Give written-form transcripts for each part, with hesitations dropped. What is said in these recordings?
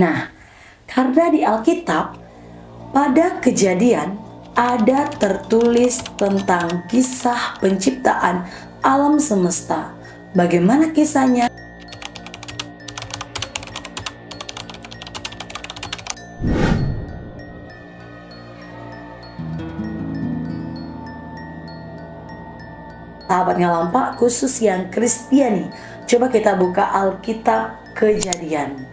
Nah, karena di Alkitab pada Kejadian ada tertulis tentang kisah penciptaan alam semesta. Bagaimana kisahnya? Sahabat Ngalampa, khusus yang Kristiani, coba kita buka Alkitab Kejadian.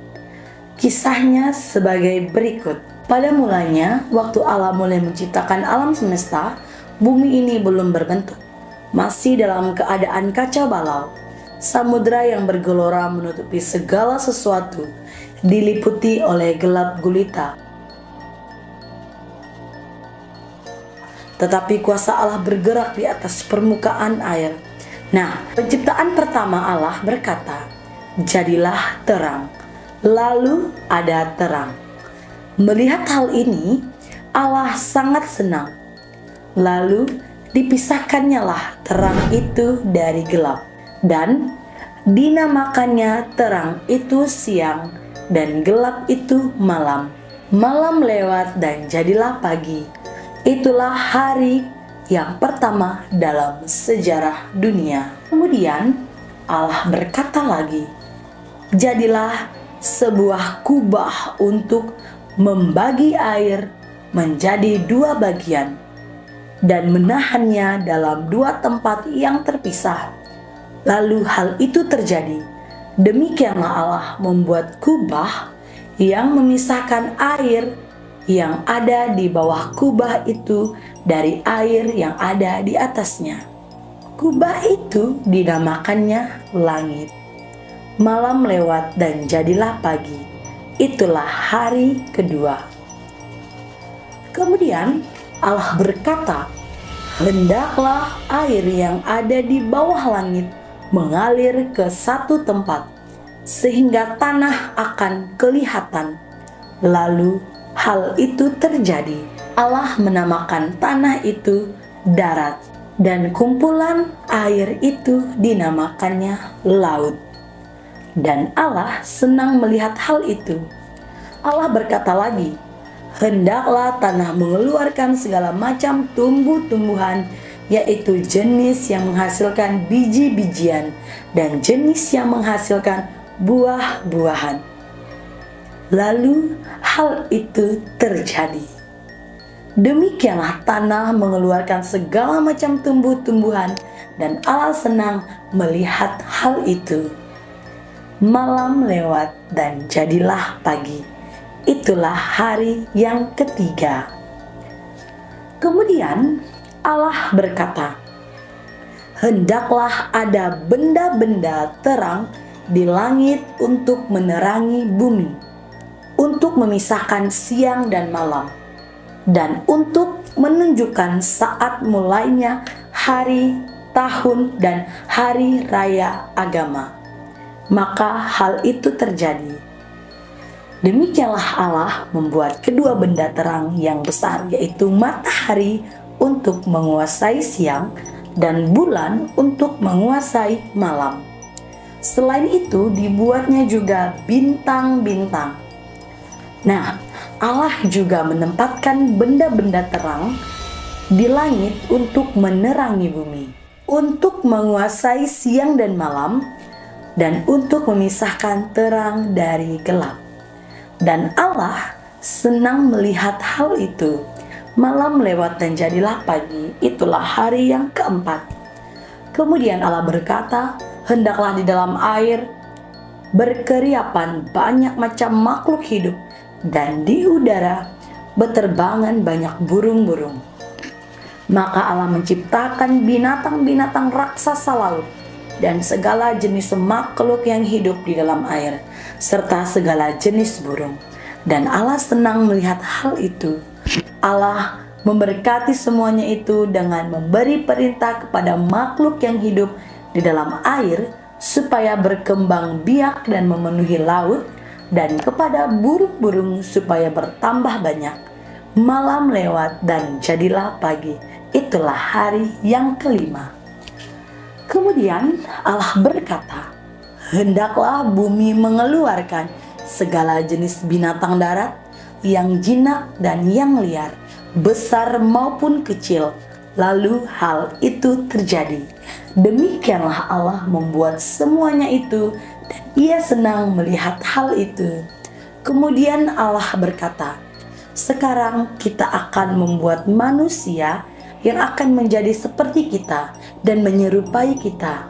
Kisahnya sebagai berikut. Pada mulanya, waktu Allah mulai menciptakan alam semesta, bumi ini belum berbentuk, masih dalam keadaan kacau balau. Samudra yang bergelora menutupi segala sesuatu, diliputi oleh gelap gulita. Tetapi kuasa Allah bergerak di atas permukaan air. Nah, penciptaan pertama Allah berkata, "Jadilah terang." Lalu ada terang. Melihat hal ini, Allah sangat senang. Lalu dipisahkannya lah terang itu dari gelap, dan dinamakannya terang itu siang dan gelap itu malam. Malam lewat dan jadilah pagi. Itulah hari yang pertama dalam sejarah dunia. Kemudian Allah berkata lagi, "Jadilah sebuah kubah untuk membagi air menjadi dua bagian dan menahannya dalam dua tempat yang terpisah." Lalu hal itu terjadi. Demikianlah Allah membuat kubah yang memisahkan air yang ada di bawah kubah itu dari air yang ada di atasnya. Kubah itu dinamakannya langit. Malam lewat dan jadilah pagi. Itulah hari kedua. Kemudian Allah berkata, "Hendaklah air yang ada di bawah langit mengalir ke satu tempat, sehingga tanah akan kelihatan." Lalu hal itu terjadi. Allah menamakan tanah itu darat, dan kumpulan air itu dinamakannya laut. Dan Allah senang melihat hal itu. Allah berkata lagi, "Hendaklah tanah mengeluarkan segala macam tumbuh-tumbuhan, yaitu jenis yang menghasilkan biji-bijian dan jenis yang menghasilkan buah-buahan." Lalu hal itu terjadi. Demikianlah tanah mengeluarkan segala macam tumbuh-tumbuhan, dan Allah senang melihat hal itu. Malam lewat dan jadilah pagi. Itulah hari yang ketiga. Kemudian Allah berkata, "Hendaklah ada benda-benda terang di langit untuk menerangi bumi, untuk memisahkan siang dan malam, dan untuk menunjukkan saat mulainya hari, tahun, dan hari raya agama." Maka hal itu terjadi. Demikianlah Allah membuat kedua benda terang yang besar, yaitu matahari untuk menguasai siang dan bulan untuk menguasai malam. Selain itu dibuatnya juga bintang-bintang. Nah, Allah juga menempatkan benda-benda terang di langit untuk menerangi bumi, untuk menguasai siang dan malam, dan untuk memisahkan terang dari gelap. Dan Allah senang melihat hal itu. Malam lewat dan jadilah pagi. Itulah hari yang keempat. Kemudian Allah berkata, "Hendaklah di dalam air berkeriapan banyak macam makhluk hidup, dan di udara beterbangan banyak burung-burung." Maka Allah menciptakan binatang-binatang raksasa laut dan segala jenis makhluk yang hidup di dalam air, serta segala jenis burung. Dan Allah senang melihat hal itu. Allah memberkati semuanya itu dengan memberi perintah kepada makhluk yang hidup di dalam air supaya berkembang biak dan memenuhi laut, dan kepada burung-burung supaya bertambah banyak. Malam lewat dan jadilah pagi. Itulah hari yang kelima. Kemudian Allah berkata, "Hendaklah bumi mengeluarkan segala jenis binatang darat, yang jinak dan yang liar, besar maupun kecil. Lalu hal itu terjadi. Demikianlah Allah membuat semuanya itu, dan Ia senang melihat hal itu. Kemudian Allah berkata, "Sekarang kita akan membuat manusia yang akan menjadi seperti kita dan menyerupai kita.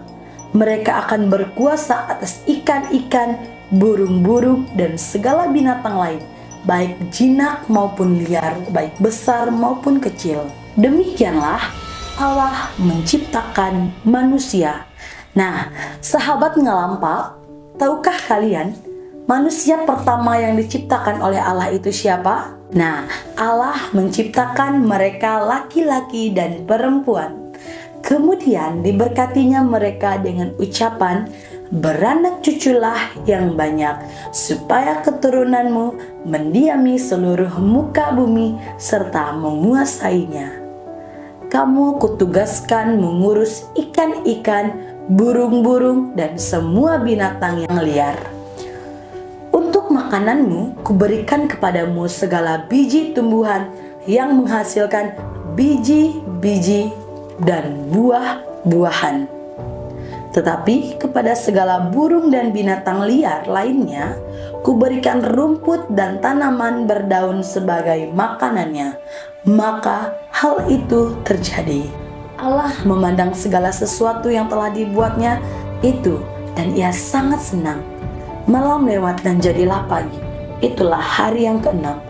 Mereka akan berkuasa atas ikan-ikan, burung-burung, dan segala binatang lain, baik jinak maupun liar, baik besar maupun kecil." Demikianlah Allah menciptakan manusia. Nah, sahabat Ngalampa, tahukah kalian manusia pertama yang diciptakan oleh Allah itu siapa? Nah, Allah menciptakan mereka laki-laki dan perempuan. Kemudian diberkatinya mereka dengan ucapan, "Beranak cuculah yang banyak, supaya keturunanmu mendiami seluruh muka bumi serta menguasainya. Kamu kutugaskan mengurus ikan-ikan, burung-burung, dan semua binatang yang liar. Untuk makananmu, kuberikan kepadamu segala biji tumbuhan yang menghasilkan biji-biji dan buah-buahan. Tetapi kepada segala burung dan binatang liar lainnya, kuberikan rumput dan tanaman berdaun sebagai makanannya." Maka hal itu terjadi. Allah memandang segala sesuatu yang telah dibuatnya itu, dan Ia sangat senang. Malam lewat dan jadilah pagi. Itulah hari yang keenam.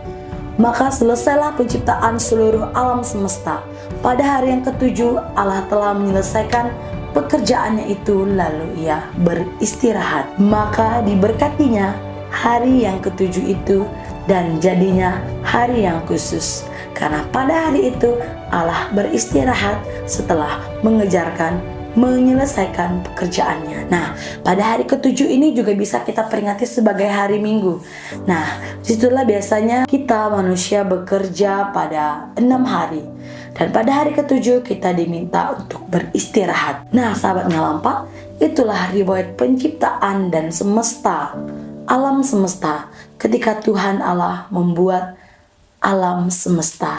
Maka selesailah penciptaan seluruh alam semesta. Pada hari yang ketujuh, Allah telah menyelesaikan pekerjaannya itu, lalu Ia beristirahat. Maka diberkatinya hari yang ketujuh itu, dan jadinya hari yang khusus. Karena pada hari itu Allah beristirahat setelah menyelesaikan pekerjaannya. Nah, pada hari ketujuh ini juga bisa kita peringati sebagai hari Minggu. Nah, disitulah biasanya kita manusia bekerja pada 6 hari. Dan pada hari ketujuh kita diminta untuk beristirahat. Nah, sahabat Ngalampa, itulah riwayat penciptaan dan semesta, alam semesta, ketika Tuhan Allah membuat alam semesta.